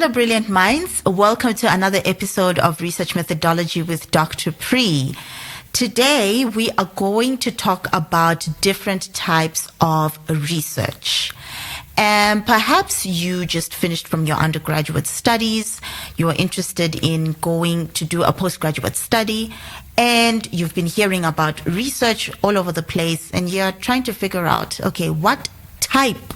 Hello, brilliant minds. Welcome to another episode of Research Methodology with Dr. Pree. Today, we are going to talk about different types of research. And perhaps you just finished from your undergraduate studies, you are interested in going to do a postgraduate study, and you've been hearing about research all over the place, and you're trying to figure out, okay, what type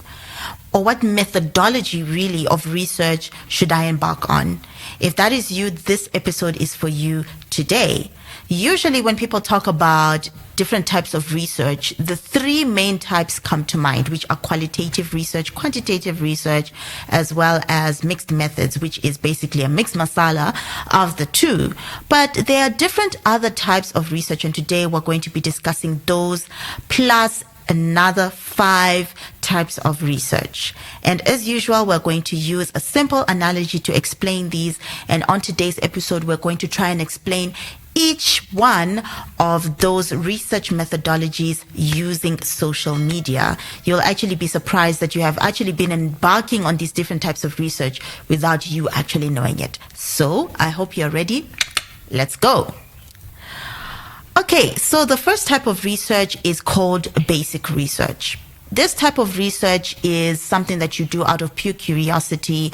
or what methodology really of research should I embark on? If that is you, this episode is for you today. Usually when people talk about different types of research, the three main types come to mind, which are qualitative research, quantitative research, as well as mixed methods, which is basically a mixed masala of the two. But there are different other types of research, and today we're going to be discussing those plus another 5 types of research. And as usual, we're going to use a simple analogy to explain these. And on today's episode, we're going to try and explain each one of those research methodologies using social media. You'll actually be surprised that you have actually been embarking on these different types of research without you actually knowing it. So I hope you're ready. Let's go. Okay, so the first type of research is called basic research. This type of research is something that you do out of pure curiosity.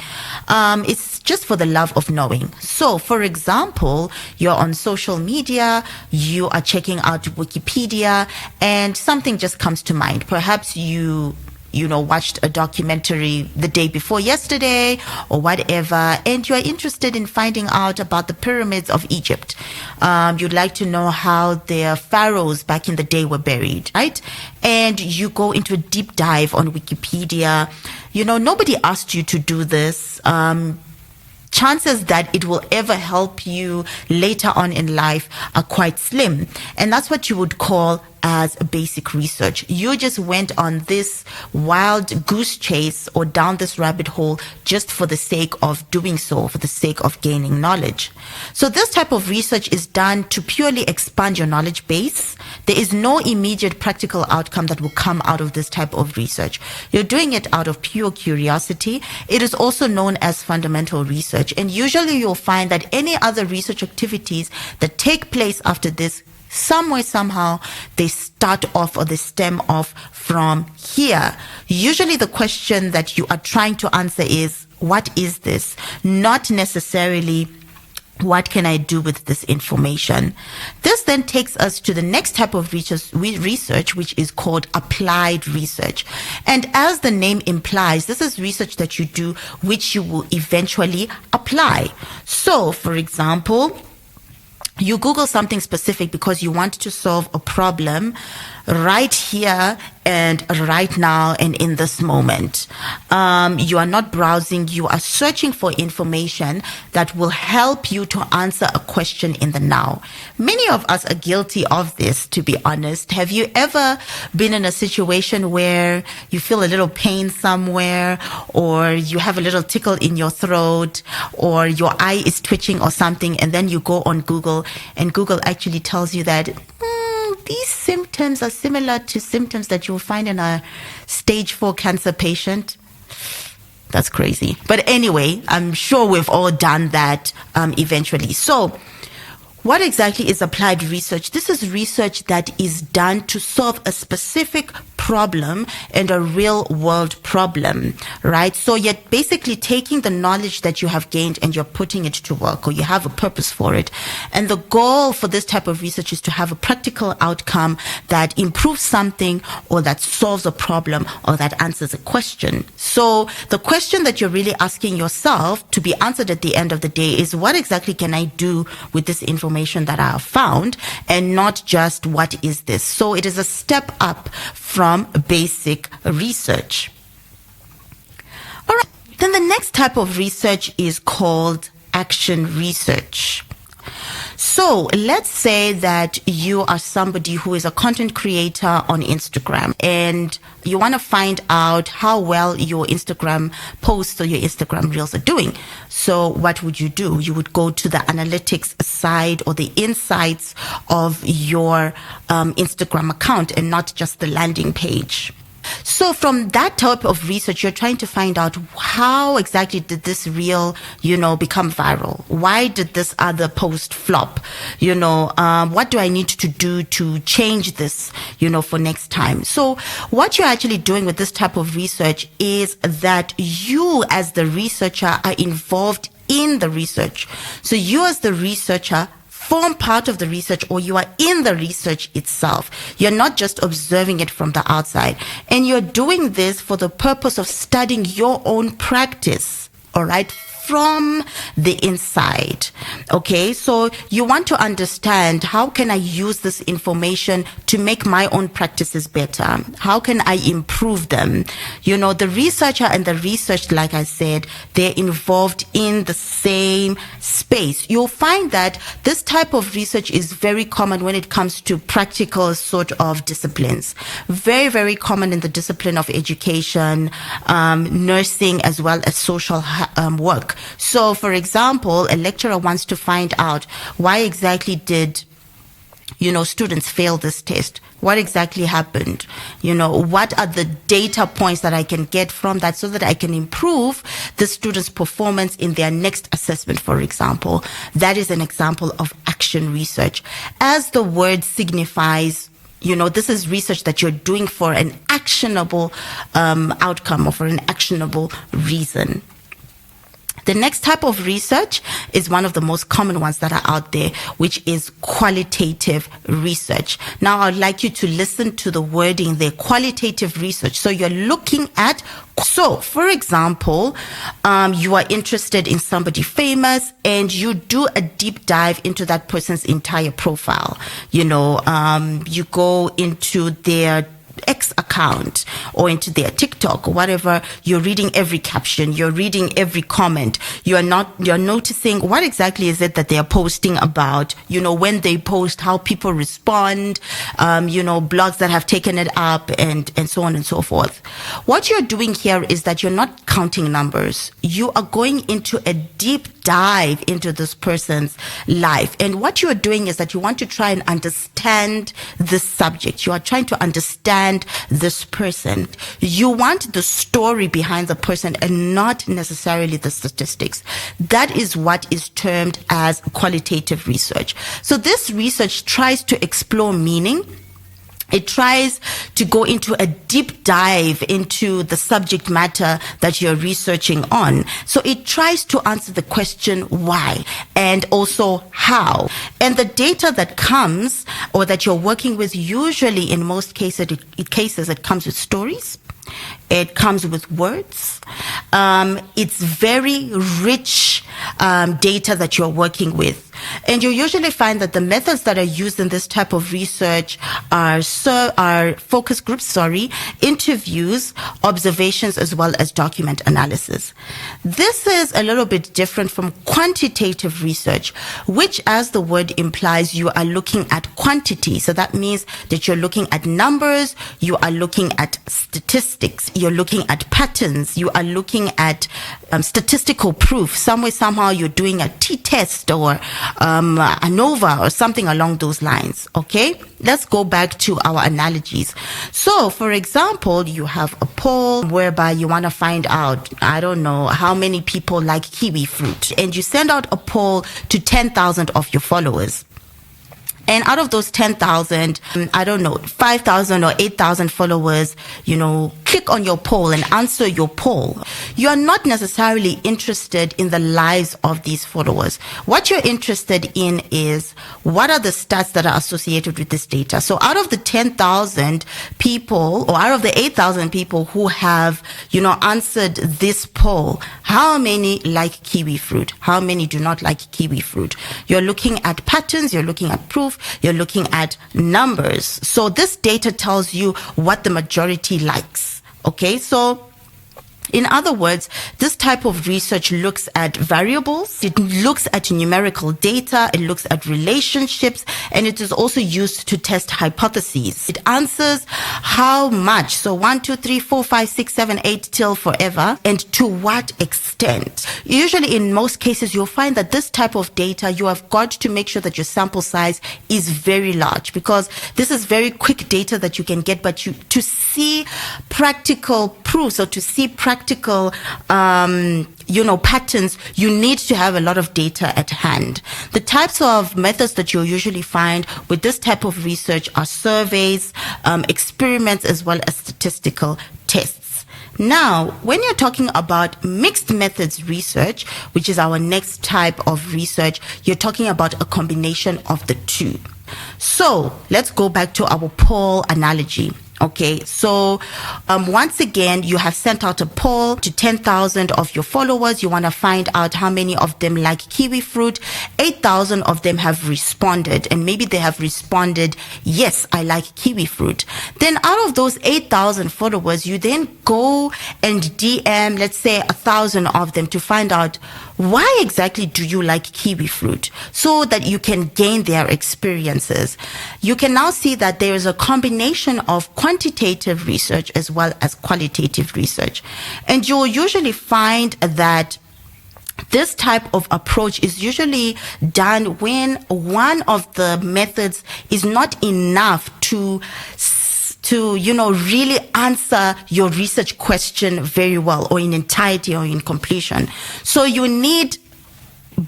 It's just for the love of knowing. So, for example, you're on social media, you are checking out Wikipedia, and something just comes to mind. Perhaps you watched a documentary the day before yesterday or whatever, and you are interested in finding out about the pyramids of Egypt. You'd like to know how their pharaohs back in the day were buried, right? And you go into a deep dive on Wikipedia. Nobody asked you to do this. Chances that it will ever help you later on in life are quite slim. And that's what you would call as a basic research. You just went on this wild goose chase or down this rabbit hole just for the sake of doing so, for the sake of gaining knowledge. So this type of research is done to purely expand your knowledge base. There is no immediate practical outcome that will come out of this type of research. You're doing it out of pure curiosity. It is also known as fundamental research. And usually you'll find that any other research activities that take place after this, somewhere, somehow, they start off or they stem off from here. Usually the question that you are trying to answer is, what is this? Not necessarily, what can I do with this information? This then takes us to the next type of research, which is called applied research. And as the name implies, this is research that you do, which you will eventually apply. So, for example, you Google something specific because you want to solve a problem right here and right now and in this moment. You are not browsing, you are searching for information that will help you to answer a question in the now. Many of us are guilty of this, to be honest. Have you ever been in a situation where you feel a little pain somewhere, or you have a little tickle in your throat, or your eye is twitching or something, and then you go on Google, and Google actually tells you that these symptoms are similar to symptoms that you'll find in a stage 4 cancer patient? That's crazy. But anyway, I'm sure we've all done that eventually. So what exactly is applied research? This is research that is done to solve a specific problem and a real world problem, right? So you're basically taking the knowledge that you have gained and you're putting it to work, or you have a purpose for it. And the goal for this type of research is to have a practical outcome that improves something, or that solves a problem, or that answers a question. So the question that you're really asking yourself to be answered at the end of the day is, what exactly can I do with this information that I have found, and not just what is this? So it is a step up from basic research. All right. Then the next type of research is called action research. So let's say that you are somebody who is a content creator on Instagram, and you want to find out how well your Instagram posts or your Instagram reels are doing. So what would you do? You would go to the analytics side or the insights of your Instagram account, and not just the landing page. So from that type of research, you're trying to find out how exactly did this reel, become viral? Why did this other post flop? What do I need to do to change this, for next time? So what you're actually doing with this type of research is that you as the researcher are involved in the research. So you as the researcher form part of the research, or you are in the research itself. You're not just observing it from the outside. And you're doing this for the purpose of studying your own practice, all right, from the inside. Okay, so you want to understand, how can I use this information to make my own practices better? How can I improve them? The researcher and the research, like I said, they're involved in the same space. You'll find that this type of research is very common when it comes to practical sort of disciplines. Very, very common in the discipline of education, nursing, as well as social work. So, for example, a lecturer wants to find out why exactly did, students fail this test? What exactly happened? What are the data points that I can get from that so that I can improve the students' performance in their next assessment, for example? That is an example of action research. As the word signifies, this is research that you're doing for an actionable outcome, or for an actionable reason. The next type of research is one of the most common ones that are out there, which is qualitative research. Now, I'd like you to listen to the wording there, qualitative research. So you're looking at, for example, you are interested in somebody famous and you do a deep dive into that person's entire profile. You go into their X account or into their TikTok or whatever. You're reading every caption, you're reading every comment, you're noticing what exactly is it that they're posting about, when they post, how people respond, blogs that have taken it up, and so on and so forth. What you're doing here is that you're not counting numbers. You are going into a deep dive into this person's life. And what you're doing is that you want to try and understand the subject. You are trying to understand this person. You want the story behind the person and not necessarily the statistics. That is what is termed as qualitative research. So this research tries to explore meaning. It tries to go into a deep dive into the subject matter that you're researching on. So it tries to answer the question why and also how. And the data that comes, or that you're working with, usually in most cases, it comes with stories. It comes with words. It's very rich data that you're working with. And you usually find that the methods that are used in this type of research are focus groups, interviews, observations, as well as document analysis. This is a little bit different from quantitative research, which, as the word implies, you are looking at quantity. So that means that you're looking at numbers, you are looking at statistics, you're looking at patterns, you are looking at statistical proof. Somehow you're doing a t-test or ANOVA or something along those lines. Okay, let's go back to our analogies. So, for example, you have a poll whereby you want to find out, I don't know, how many people like kiwi fruit, and you send out a poll to 10,000 of your followers. And out of those 10,000, 5,000 or 8,000 followers, click on your poll and answer your poll. You are not necessarily interested in the lives of these followers. What you're interested in is, what are the stats that are associated with this data? So out of the 10,000 people, or out of the 8,000 people who have, answered this poll, how many like kiwi fruit? How many do not like kiwi fruit? You're looking at patterns, you're looking at proof, you're looking at numbers. So this data tells you what the majority likes. Okay, so in other words, this type of research looks at variables, it looks at numerical data, it looks at relationships, and it is also used to test hypotheses. It answers how much? So 1, 2, 3, 4, 5, 6, 7, 8 till forever, and to what extent? Usually in most cases, you'll find that this type of data, you have got to make sure that your sample size is very large, because this is very quick data that you can get, but to see practical proofs or to see practical patterns, you need to have a lot of data at hand. The types of methods that you'll usually find with this type of research are surveys, experiments, as well as statistical tests. Now, when you're talking about mixed methods research, which is our next type of research, you're talking about a combination of the two. So let's go back to our poll analogy. Okay, so once again, you have sent out a poll to 10,000 of your followers. You want to find out how many of them like kiwi fruit. 8,000 of them have responded, and maybe they have responded, yes, I like kiwi fruit. Then out of those 8,000 followers, you then go and DM, let's say 1,000 of them to find out why exactly do you like kiwi fruit, so that you can gain their experiences. You can now see that there is a combination of quantitative research as well as qualitative research. And you'll usually find that this type of approach is usually done when one of the methods is not enough to really answer your research question very well, or in entirety or in completion. So you need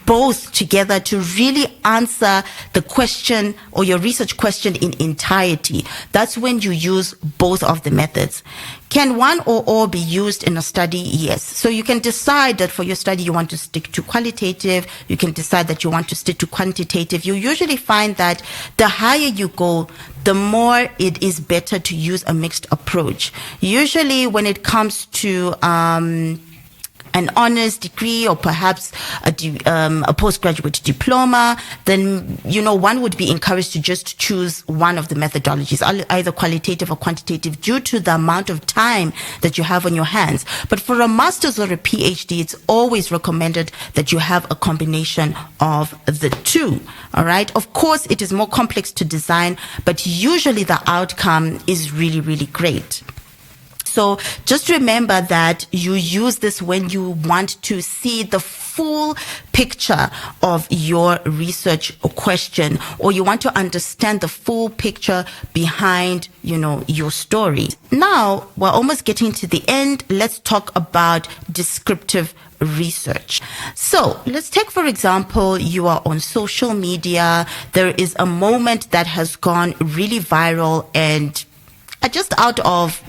both together to really answer the question or your research question in entirety. That's when you use both of the methods. Can one or all be used in a study? Yes. So you can decide that for your study you want to stick to qualitative. You can decide that you want to stick to quantitative. You usually find that the higher you go, the more it is better to use a mixed approach. Usually when it comes to an honors degree or perhaps a postgraduate diploma, then, one would be encouraged to just choose one of the methodologies, either qualitative or quantitative, due to the amount of time that you have on your hands. But for a master's or a PhD, it's always recommended that you have a combination of the two. All right. Of course, it is more complex to design, but usually the outcome is really, really great. So just remember that you use this when you want to see the full picture of your research question, or you want to understand the full picture behind, your story. Now, we're almost getting to the end. Let's talk about descriptive research. So let's take, for example, you are on social media. There is a moment that has gone really viral, and just out of,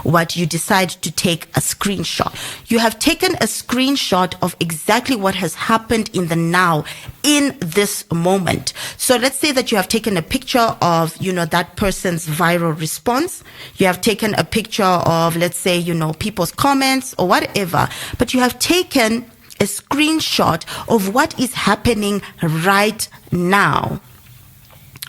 what, you decide to take a screenshot. You have taken a screenshot of exactly what has happened in the now, in this moment. So let's say that you have taken a picture of, that person's viral response. You have taken a picture of, let's say, people's comments or whatever, but you have taken a screenshot of what is happening right now.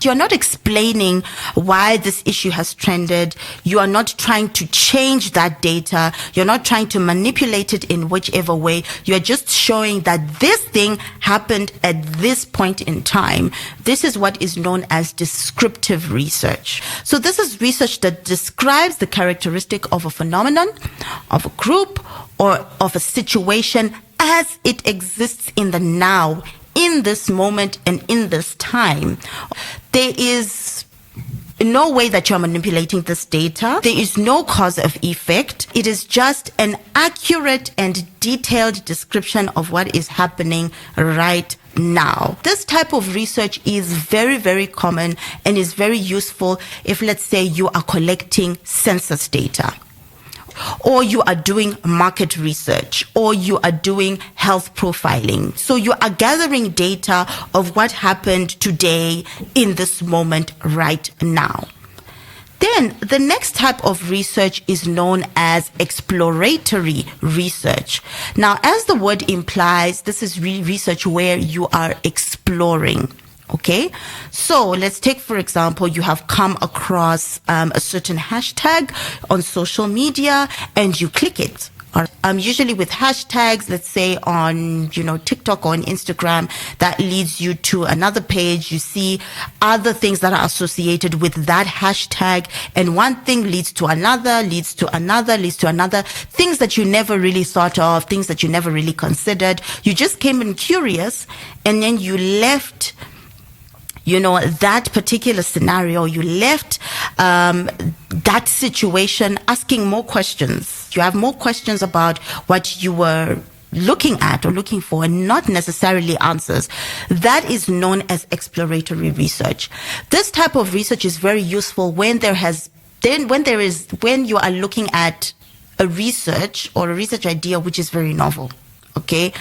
You're not explaining why this issue has trended. You are not trying to change that data. You're not trying to manipulate it in whichever way. You're just showing that this thing happened at this point in time. This is what is known as descriptive research. So this is research that describes the characteristic of a phenomenon, of a group, or of a situation as it exists in the now, in this moment and in this time. There is no way that you're manipulating this data. There is no cause of effect. It is just an accurate and detailed description of what is happening right now. This type of research is very, very common and is very useful if, let's say, you are collecting census data, or you are doing market research, or you are doing health profiling. So you are gathering data of what happened today in this moment right now. Then the next type of research is known as exploratory research. Now, as the word implies, this is research where you are exploring. Okay, so let's take, for example, you have come across a certain hashtag on social media and you click it. Or usually with hashtags, let's say on, TikTok or on Instagram, that leads you to another page. You see other things that are associated with that hashtag, and one thing leads to another, leads to another, leads to another. Things that you never really thought of, things that you never really considered. You just came in curious, and then you left that particular scenario, you left that situation asking more questions. You have more questions about what you were looking at or looking for, and not necessarily answers. That is known as exploratory research. This type of research is very useful when you are looking at a research or a research idea which is very novel. Okay,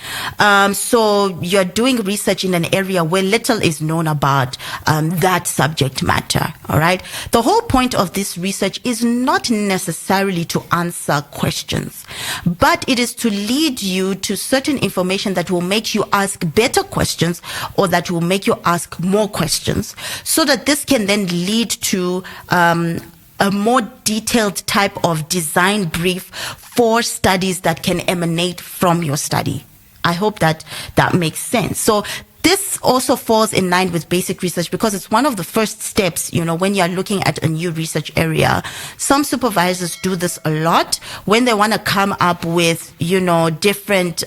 so you're doing research in an area where little is known about that subject matter. All right. The whole point of this research is not necessarily to answer questions, but it is to lead you to certain information that will make you ask better questions, or that will make you ask more questions, so that this can then lead to a more detailed type of design brief for studies that can emanate from your study. I hope that makes sense. So this also falls in line with basic research, because it's one of the first steps, when you're looking at a new research area. Some supervisors do this a lot when they want to come up with, different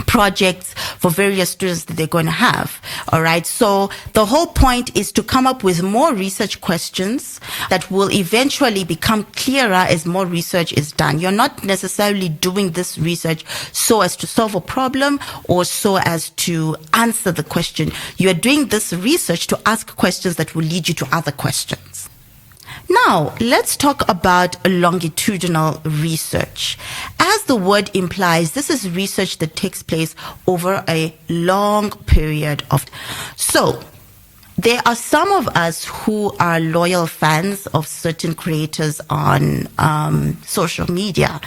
projects for various students that they're going to have. All right. So the whole point is to come up with more research questions that will eventually become clearer as more research is done. You're not necessarily doing this research so as to solve a problem or so as to answer the question. You're doing this research to ask questions that will lead you to other questions. Now, let's talk about longitudinal research. As the word implies, this is research that takes place over a long period of time. So, there are some of us who are loyal fans of certain creators on social media.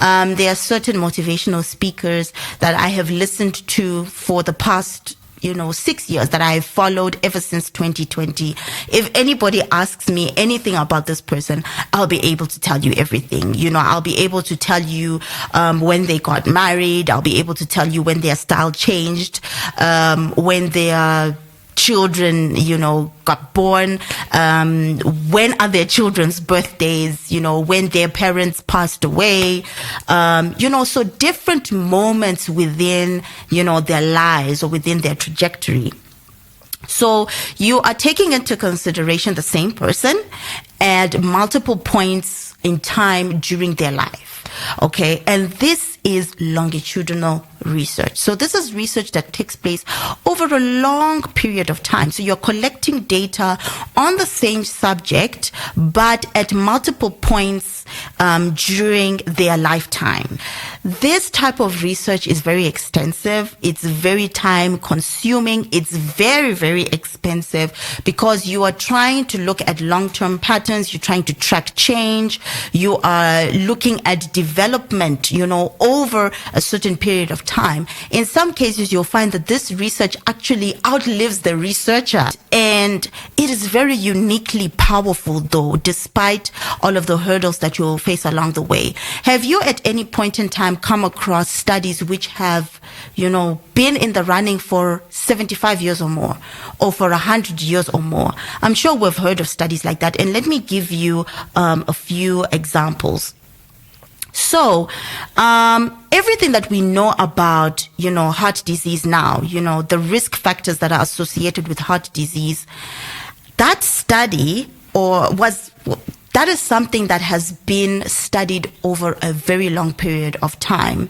There are certain motivational speakers that I have listened to for the past 6 years, that I've followed ever since 2020. If anybody asks me anything about this person, I'll be able to tell you everything. I'll be able to tell you when they got married. I'll be able to tell you when their style changed, when their children, got born, when are their children's birthdays, when their parents passed away, so different moments within, their lives or within their trajectory. So you are taking into consideration the same person at multiple points in time during their life. Okay. And this is longitudinal research. So this is research that takes place over a long period of time. So you're collecting data on the same subject, but at multiple points during their lifetime. This type of research is very extensive. It's very time consuming. It's very, very expensive, because you are trying to look at long-term patterns. You're trying to track change. You are looking at development, over a certain period of time. In some cases, you'll find that this research actually outlives the researcher, and it is very uniquely powerful, though, despite all of the hurdles that you'll face along the way. Have you at any point in time come across studies which have, been in the running for 75 years or more, or for 100 years or more? I'm sure we've heard of studies like that, and let me give you a few examples. So, everything that we know about, heart disease now, the risk factors that are associated with heart disease, that study that is something that has been studied over a very long period of time.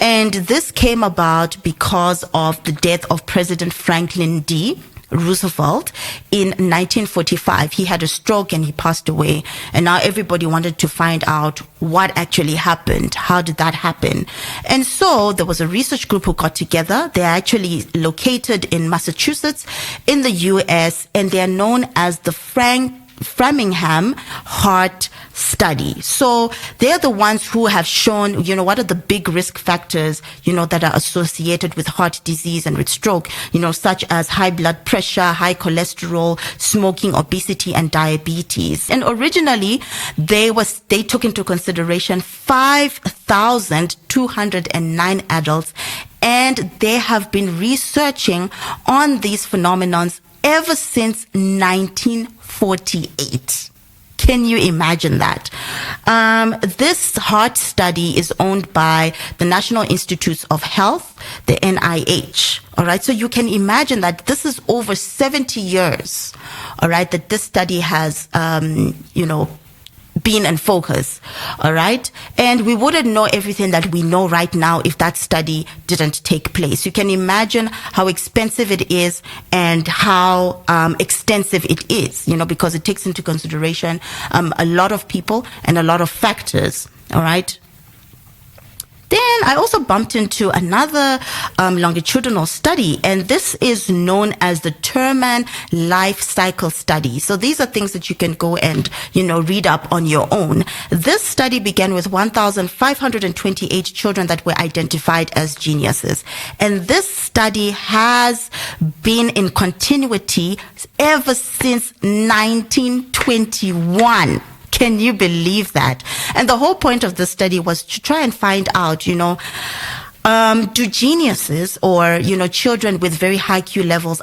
And this came about because of the death of President Franklin D. Roosevelt in 1945. He had a stroke and he passed away. And now everybody wanted to find out what actually happened. How did that happen? And so there was a research group who got together. They're actually located in Massachusetts in the US, and they're known as the Framingham heart study. So they're the ones who have shown, what are the big risk factors, that are associated with heart disease and with stroke, such as high blood pressure, high cholesterol, smoking, obesity, and diabetes. And originally, they took into consideration 5,209 adults, and they have been researching on these phenomenons ever since 1948. Can you imagine that? This heart study is owned by the National Institutes of Health, the NIH. All right. So you can imagine that this is over 70 years. All right. That this study has, been in focus. All right. And we wouldn't know everything that we know right now if that study didn't take place. You can imagine how expensive it is and how extensive it is, because it takes into consideration a lot of people and a lot of factors. All right. Then I also bumped into another longitudinal study, and this is known as the Terman Life Cycle Study. So these are things that you can go and, read up on your own. This study began with 1,528 children that were identified as geniuses. And this study has been in continuity ever since 1921. Can you believe that? And the whole point of the study was to try and find out, do geniuses or, children with very high IQ levels,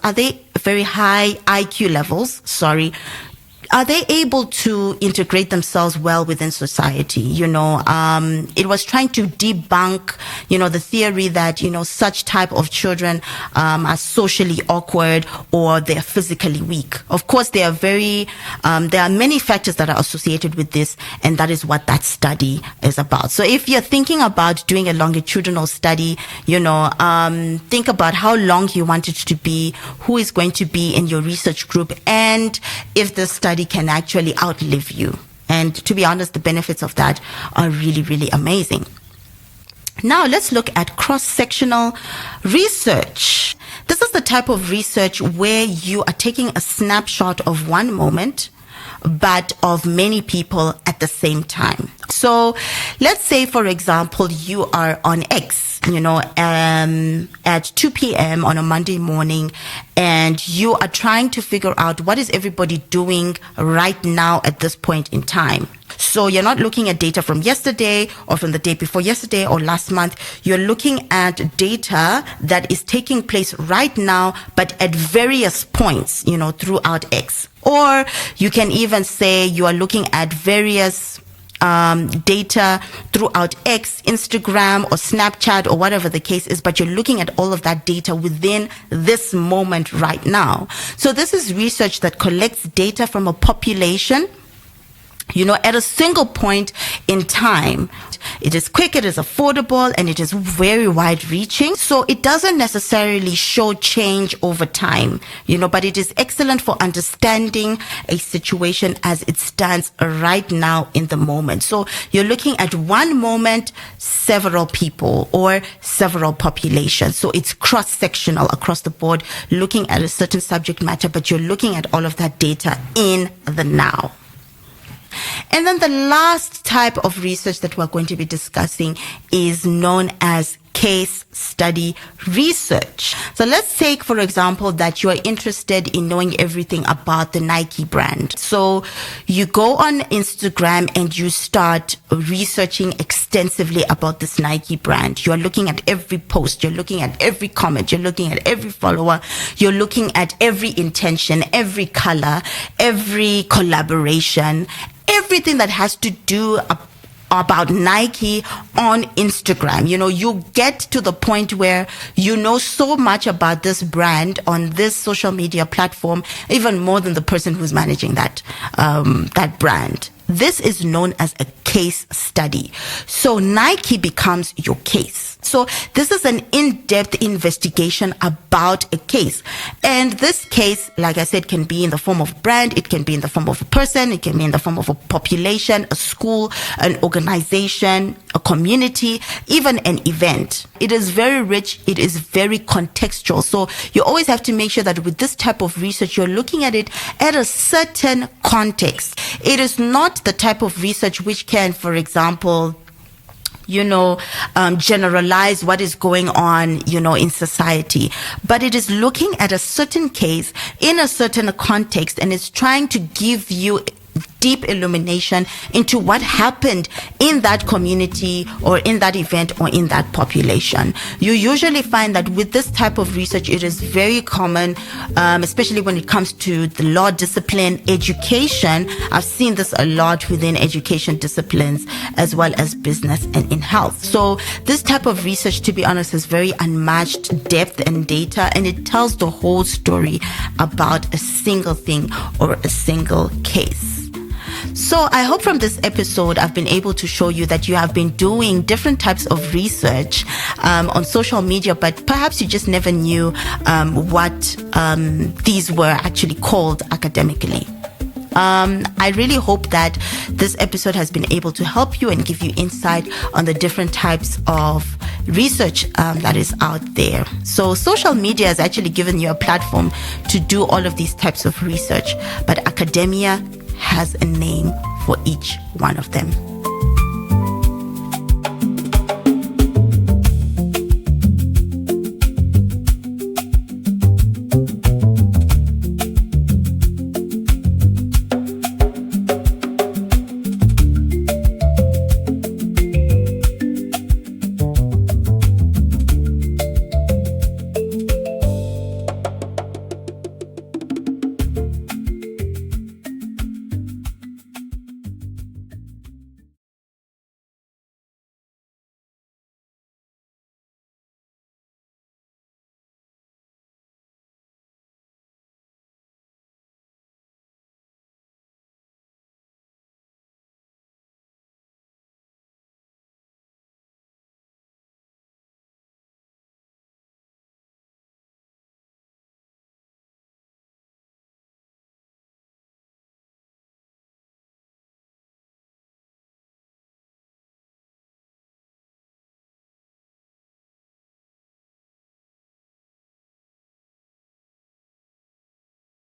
are they able to integrate themselves well within society? It was trying to debunk, the theory that, such type of children are socially awkward or they're physically weak. Of course, there are many factors that are associated with this, and that is what that study is about. So if you're thinking about doing a longitudinal study, think about how long you want it to be, who is going to be in your research group, and if the study can actually outlive you. And to be honest, the benefits of that are really, really amazing. Now let's look at cross-sectional research. This is the type of research where you are taking a snapshot of one moment, but of many people at the same time. So let's say, for example, you are on X, at 2 p.m. on a Monday morning, and you are trying to figure out what is everybody doing right now at this point in time. So you're not looking at data from yesterday or from the day before yesterday or last month. You're looking at data that is taking place right now, but at various points, throughout X. Or you can even say you are looking at various data throughout X, Instagram, or Snapchat, or whatever the case is, but you're looking at all of that data within this moment right now. So this is research that collects data from a population, at a single point in time. It is quick, it is affordable, and it is very wide-reaching. So it doesn't necessarily show change over time, but it is excellent for understanding a situation as it stands right now in the moment. So you're looking at one moment, several people, or several populations. So it's cross-sectional across the board, looking at a certain subject matter, but you're looking at all of that data in the now. And then the last type of research that we're going to be discussing is known as case study research. So let's take, for example, that you are interested in knowing everything about the Nike brand. So you go on Instagram and you start researching extensively about this Nike brand. You are looking at every post, you're looking at every comment, you're looking at every follower, you're looking at every intention, every color, every collaboration, everything that has to do about Nike on Instagram. You get to the point where you know so much about this brand on this social media platform, even more than the person who's managing that brand. This is known as a case study. So Nike becomes your case. So this is an in-depth investigation about a case. And this case, like I said, can be in the form of brand, it can be in the form of a person, it can be in the form of a population, a school, an organization, a community, even an event. It is very rich. It is very contextual. So you always have to make sure that with this type of research, you're looking at it at a certain context. It is not the type of research which can, for example, generalize what is going on, in society. But it is looking at a certain case in a certain context, and it's trying to give you deep illumination into what happened in that community or in that event or in that population. You usually find that with this type of research, it is very common, especially when it comes to the law discipline, education. I've seen this a lot within education disciplines as well as business and in health. So this type of research, to be honest, has very unmatched depth and data, and it tells the whole story about a single thing or a single case. So I hope from this episode, I've been able to show you that you have been doing different types of research on social media, but perhaps you just never knew what these were actually called academically. I really hope that this episode has been able to help you and give you insight on the different types of research that is out there. So social media has actually given you a platform to do all of these types of research, but academia has a name for each one of them.